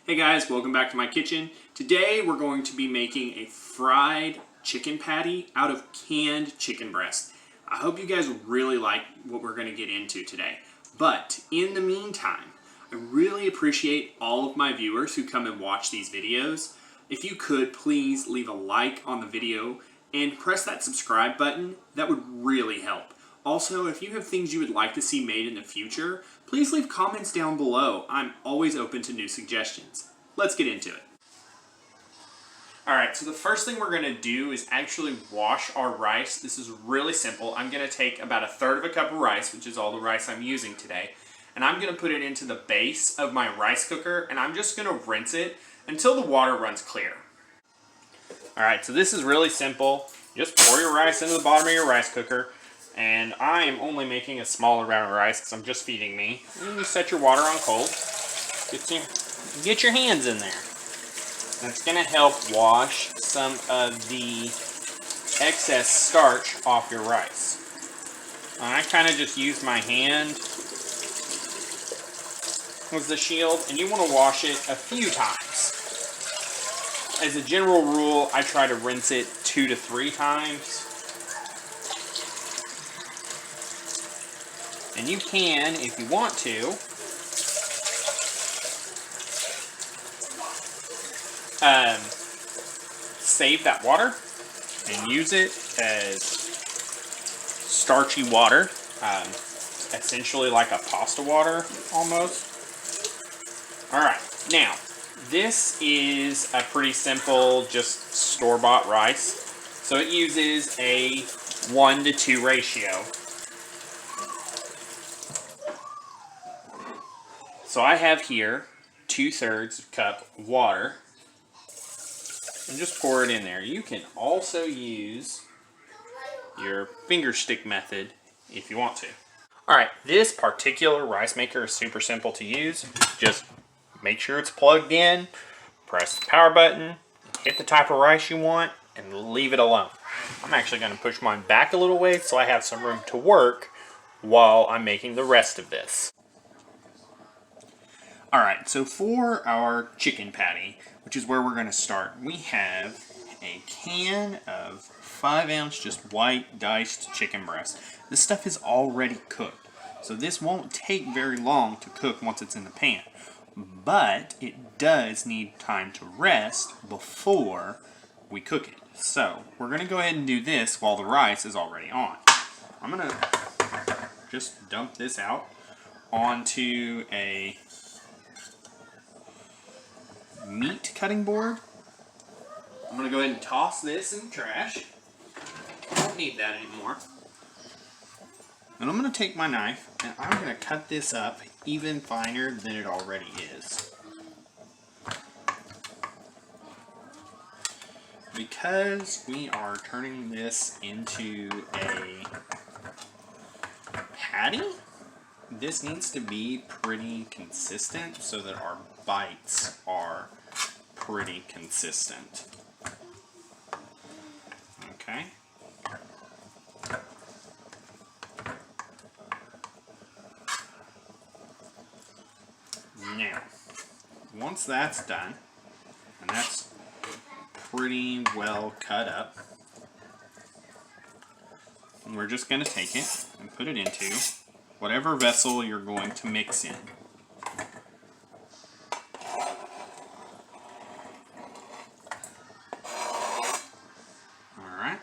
Hey guys, welcome back to my kitchen. Today we're going to be making a fried chicken patty out of canned chicken breast. I hope you guys really like what we're going to get into today. But in the meantime, I really appreciate all of my viewers who come and watch these videos. If you could, please leave a like on the video and press that subscribe button. That would really help. Also, if you have things you would like to see made in the future, please leave comments down below. I'm always open to new suggestions. Let's get into it. Alright, so the first thing we're going to do is actually wash our rice. This is really simple. I'm going to take about 1/3 of a cup of rice, which is all the rice I'm using today, and I'm going to put it into the base of my rice cooker, and I'm just going to rinse it until the water runs clear. Alright, so this is really simple. Just pour your rice into the bottom of your rice cooker. And I am only making a small amount of rice because I'm just feeding me. And you set your water on cold. Get your hands in there. That's going to help wash some of the excess starch off your rice. I kind of just use my hand with the shield, and you want to wash it a few times. As a general rule, I try to rinse it 2 to 3 times. And you can, if you want to, save that water and use it as starchy water, essentially like a pasta water almost. Alright, now this is a pretty simple, just store-bought rice. So it uses a 1-to-2 ratio. So I have here 2/3 cup of water, and just pour it in there. You can also use your finger stick method if you want to. Alright, this particular rice maker is super simple to use. Just make sure it's plugged in, press the power button, hit the type of rice you want, and leave it alone. I'm actually going to push mine back a little way so I have some room to work while I'm making the rest of this. Alright, so for our chicken patty, which is where we're going to start, we have a can of 5-ounce just white diced chicken breast. This stuff is already cooked, so this won't take very long to cook once it's in the pan. But it does need time to rest before we cook it. So we're going to go ahead and do this while the rice is already on. I'm going to just dump this out onto a meat cutting board. I'm going to go ahead and toss this in the trash. I don't need that anymore. And I'm going to take my knife and I'm going to cut this up even finer than it already is. Because we are turning this into a patty, this needs to be pretty consistent so that our bites are pretty consistent. Okay. Now, once that's done, and that's pretty well cut up, we're just going to take it and put it into whatever vessel you're going to mix in. Alright,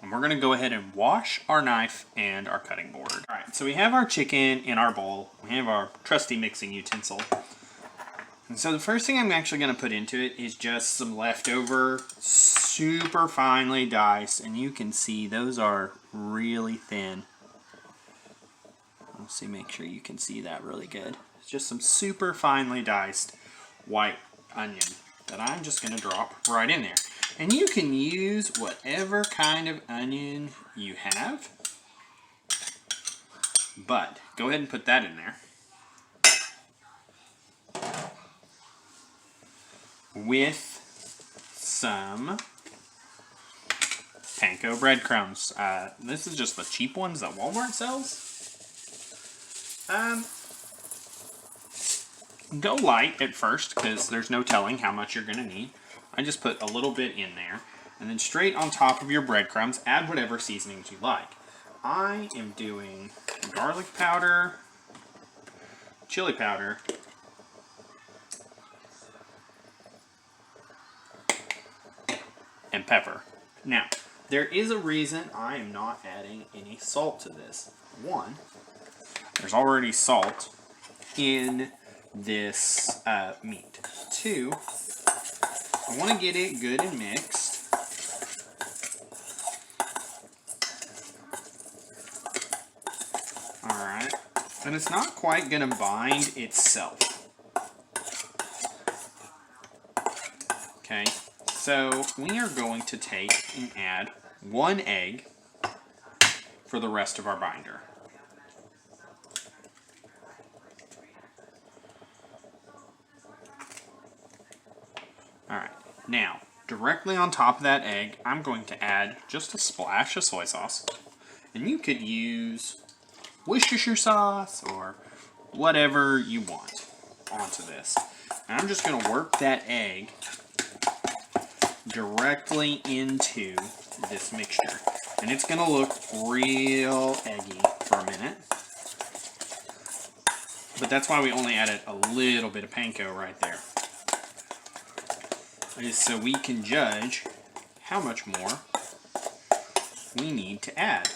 and we're going to go ahead and wash our knife and our cutting board. Alright, so we have our chicken in our bowl. We have our trusty mixing utensil. And so the first thing I'm actually going to put into it is just some leftover, super finely diced, and you can see those are really thin. Let's see, make sure you can see that really good. It's just some super finely diced white onion that I'm just going to drop right in there. And you can use whatever kind of onion you have, but go ahead and put that in there. With some panko breadcrumbs. This is just the cheap ones that Walmart sells. go light at first because there's no telling how much you're going to need. I just put a little bit in there. And then straight on top of your breadcrumbs, add whatever seasonings you like. I am doing garlic powder, chili powder, and pepper. Now, there is a reason I am not adding any salt to this. One, there's already salt in this meat. Two, I want to get it good and mixed. Alright, but it's not quite going to bind itself. Okay, so we are going to take and add 1 egg for the rest of our binder. Alright, now, directly on top of that egg, I'm going to add just a splash of soy sauce. And you could use Worcestershire sauce or whatever you want onto this. And I'm just going to work that egg directly into this mixture. And it's going to look real eggy for a minute. But that's why we only added a little bit of panko right there. Is so we can judge how much more we need to add.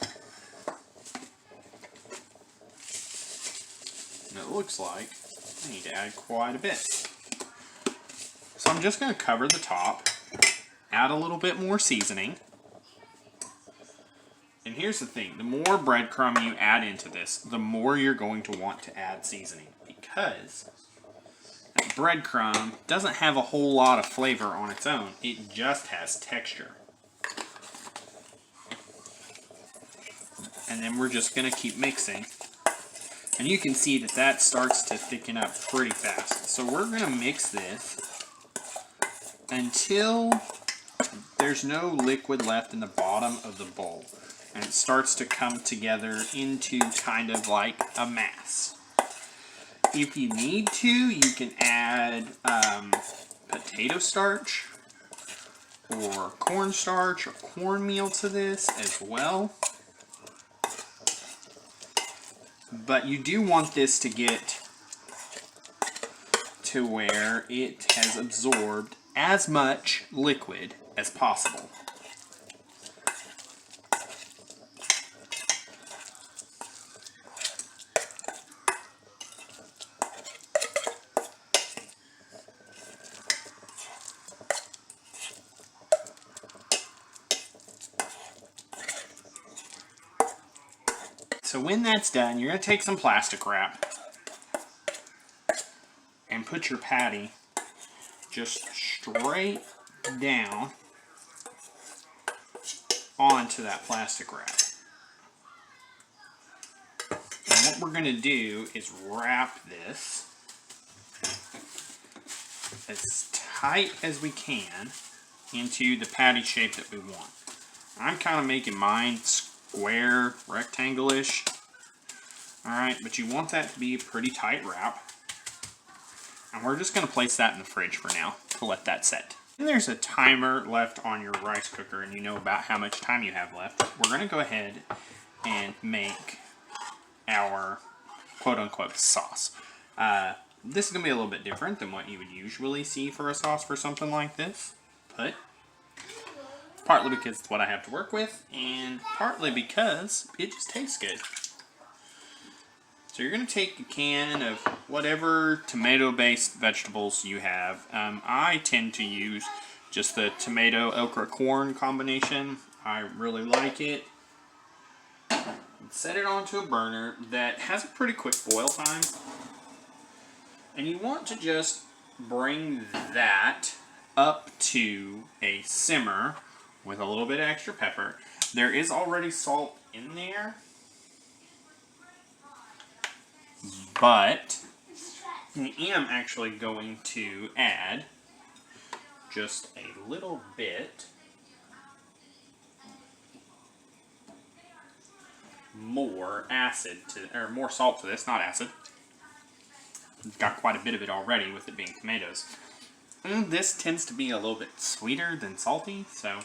And it looks like I need to add quite a bit. So I'm just going to cover the top, add a little bit more seasoning. And here's the thing, the more breadcrumb you add into this, the more you're going to want to add seasoning, because that breadcrumb doesn't have a whole lot of flavor on its own. It just has texture. And then we're just going to keep mixing. And you can see that that starts to thicken up pretty fast. So we're going to mix this until there's no liquid left in the bottom of the bowl. And it starts to come together into kind of like a mass. If you need to, you can add potato starch or cornstarch or cornmeal to this as well. But you do want this to get to where it has absorbed as much liquid as possible. So when that's done, you're going to take some plastic wrap and put your patty just straight down onto that plastic wrap. And what we're going to do is wrap this as tight as we can into the patty shape that we want. I'm kind of making mine square, rectangle-ish. Alright, but you want that to be a pretty tight wrap. And we're just going to place that in the fridge for now to let that set. And there's a timer left on your rice cooker and you know about how much time you have left. We're going to go ahead and make our quote-unquote sauce. This is going to be a little bit different than what you would usually see for a sauce for something like this. But partly because it's what I have to work with, and partly because it just tastes good. So you're going to take a can of whatever tomato-based vegetables you have. I tend to use just the tomato, okra, corn combination. I really like it. Set it onto a burner that has a pretty quick boil time. And you want to just bring that up to a simmer with a little bit of extra pepper. There is already salt in there, but I am actually going to add just a little bit more acid to, or more salt to this, not acid. We've got quite a bit of it already with it being tomatoes. And this tends to be a little bit sweeter than salty, so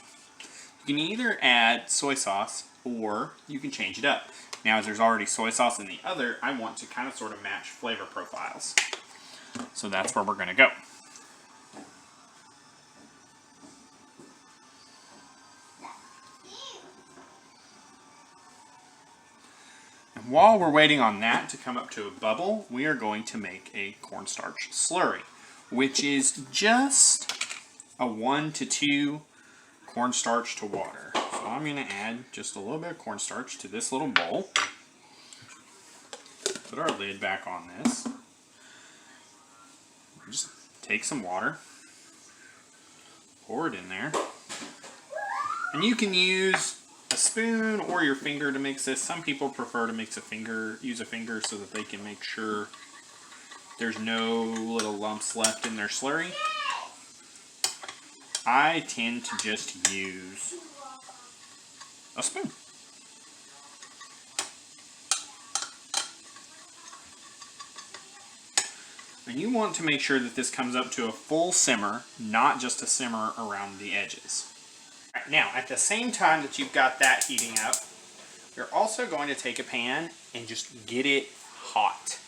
you can either add soy sauce or you can change it up. Now, as there's already soy sauce in the other, I want to kind of sort of match flavor profiles. So that's where we're going to go. And while we're waiting on that to come up to a bubble, we are going to make a cornstarch slurry, which is just a 1 to 2 cornstarch to water. So I'm going to add just a little bit of cornstarch to this little bowl. Put our lid back on this. Just take some water, pour it in there, and you can use a spoon or your finger to mix this. Some people prefer to use a finger so that they can make sure there's no little lumps left in their slurry. I tend to just use a spoon. And you want to make sure that this comes up to a full simmer, not just a simmer around the edges. Right, now, at the same time that you've got that heating up, you're also going to take a pan and just get it hot.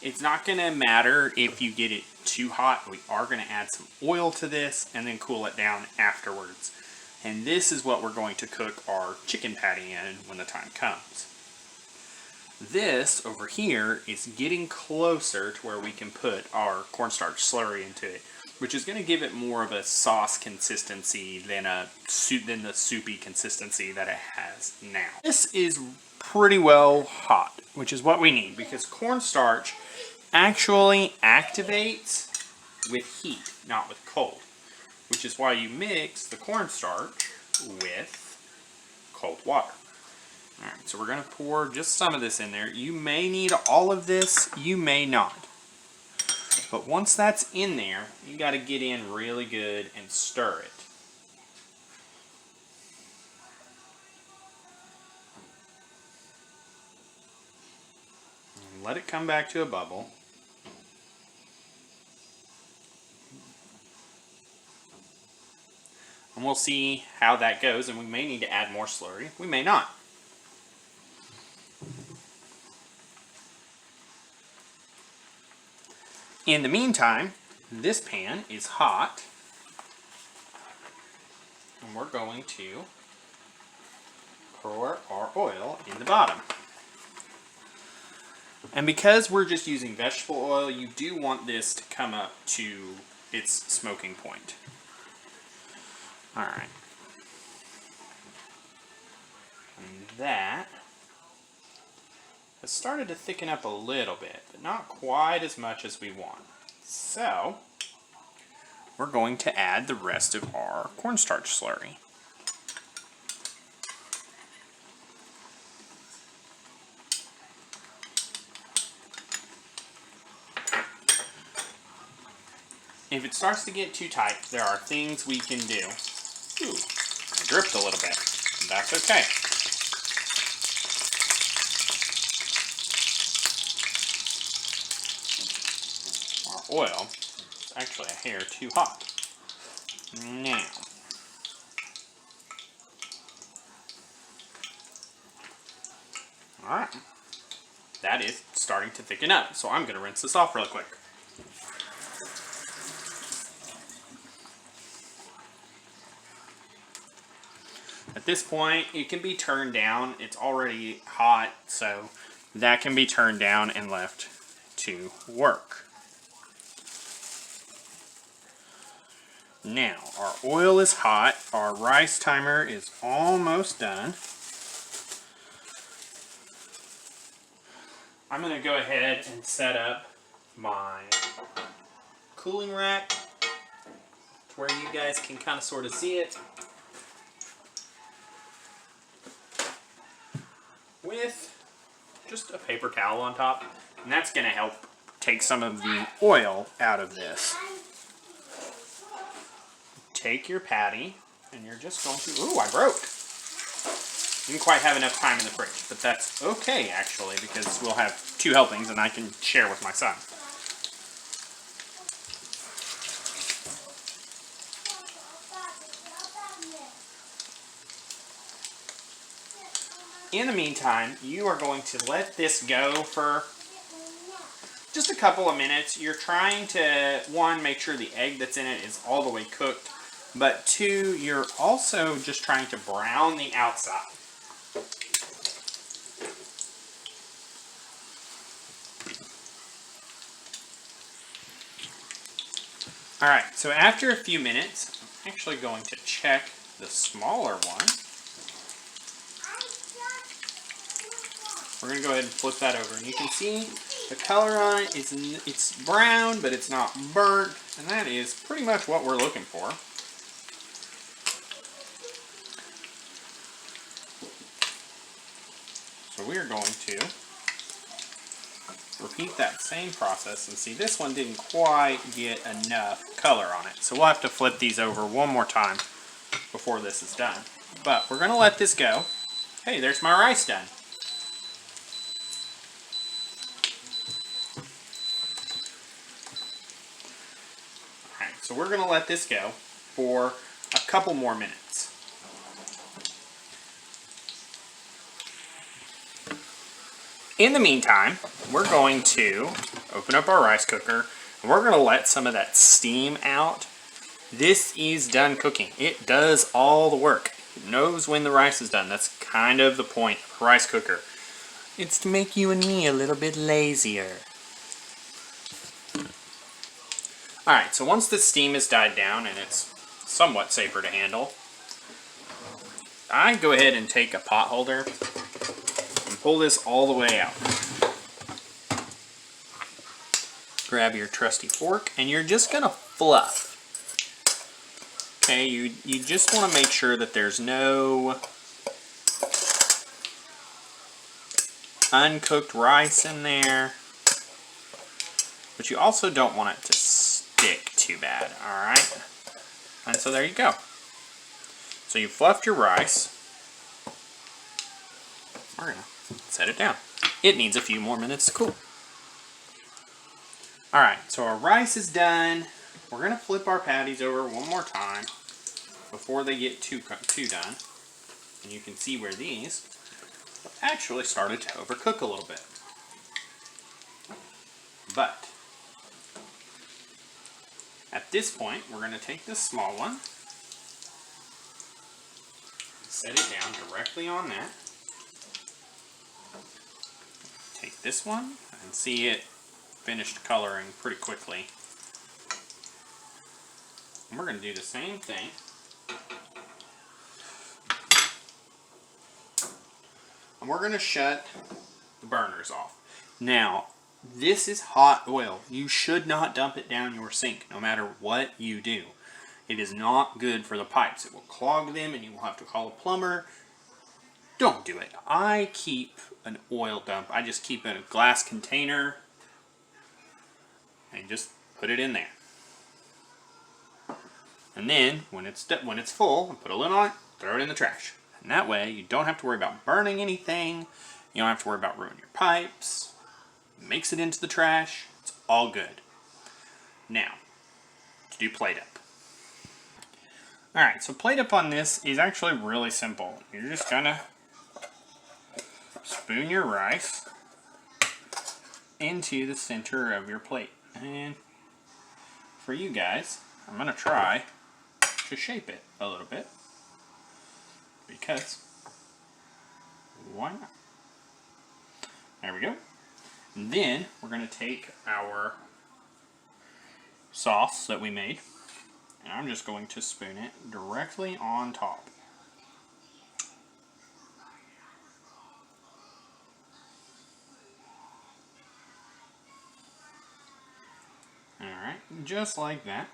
It's not going to matter if you get it too hot. We are going to add some oil to this and then cool it down afterwards. And this is what we're going to cook our chicken patty in when the time comes. This over here is getting closer to where we can put our cornstarch slurry into it, which is going to give it more of a sauce consistency than the soupy consistency that it has now. This is pretty well hot, which is what we need, because cornstarch actually activates with heat, not with cold, which is why you mix the cornstarch with cold water. Alright, so we're going to pour just some of this in there. You may need all of this, you may not. But once that's in there, you got to get in really good and stir it. And let it come back to a bubble. And we'll see how that goes, and we may need to add more slurry. We may not. In the meantime, this pan is hot, and we're going to pour our oil in the bottom. And because we're just using vegetable oil, you do want this to come up to its smoking point. Alright. And that has started to thicken up a little bit, but not quite as much as we want. So, we're going to add the rest of our cornstarch slurry. If it starts to get too tight, there are things we can do. Ooh, I dripped a little bit. That's okay. Our oil is actually a hair too hot. Now, alright, that is starting to thicken up, so I'm going to rinse this off real quick. At this point, it can be turned down. It's already hot, so that can be turned down and left to work. Now, our oil is hot. Our rice timer is almost done. I'm going to go ahead and set up my cooling rack to where you guys can kind of sort of see it. With just a paper towel on top, and that's going to help take some of the oil out of this. Take your patty, and you're just going to, ooh, I broke. Didn't quite have enough time in the fridge, but that's okay actually, because we'll have 2 helpings and I can share with my son. In the meantime, you are going to let this go for just a couple of minutes. You're trying to, one, make sure the egg that's in it is all the way cooked, but two, you're also just trying to brown the outside. Alright, so after a few minutes, I'm actually going to check the smaller one. We're going to go ahead and flip that over, and you can see the color on it is it's brown, but it's not burnt, and that is pretty much what we're looking for. So we are going to repeat that same process, and see, this one didn't quite get enough color on it, so we'll have to flip these over one more time before this is done. But we're going to let this go. Hey, there's my rice done. Alright, so we're going to let this go for a couple more minutes. In the meantime, we're going to open up our rice cooker, and we're going to let some of that steam out. This is done cooking. It does all the work. It knows when the rice is done. That's kind of the point of a rice cooker. It's to make you and me a little bit lazier. Alright, so once the steam has died down and it's somewhat safer to handle, I go ahead and take a pot holder and pull this all the way out. Grab your trusty fork, and you're just going to fluff. Okay, you just want to make sure that there's no uncooked rice in there, but you also don't want it to stick too bad, alright? And so there you go. So you fluffed your rice. We're going to set it down. It needs a few more minutes to cool. Alright, so our rice is done. We're going to flip our patties over one more time before they get too done. And you can see where these actually started to overcook a little bit. But at this point, we're going to take this small one, set it down directly on that. Take this one and see it finished coloring pretty quickly. And we're going to do the same thing. And we're going to shut the burners off. Now, this is hot oil. You should not dump it down your sink, no matter what you do. It is not good for the pipes. It will clog them and you will have to call a plumber. Don't do it. I keep an oil dump. I just keep it in a glass container and just put it in there. And then, when it's full, put a lid on it, throw it in the trash. And that way, you don't have to worry about burning anything. You don't have to worry about ruining your pipes. It makes it into the trash. It's all good. Now, to do plate up. Alright, so plate up on this is actually really simple. You're just gonna spoon your rice into the center of your plate. And for you guys, I'm gonna try to shape it a little bit, because why not? There we go. And then we're going to take our sauce that we made, and I'm just going to spoon it directly on top. Alright, just like that.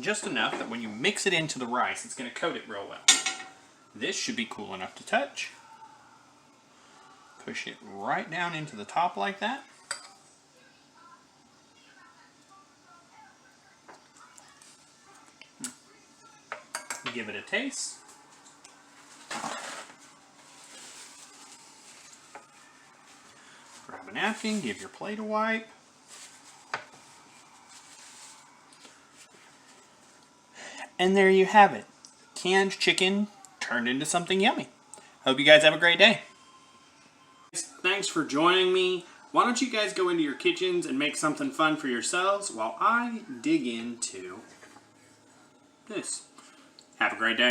Just enough that when you mix it into the rice, it's going to coat it real well. This should be cool enough to touch. Push it right down into the top like that. Give it a taste. Grab a napkin, give your plate a wipe. And there you have it. Canned chicken turned into something yummy. Hope you guys have a great day. Thanks for joining me. Why don't you guys go into your kitchens and make something fun for yourselves while I dig into this. Have a great day.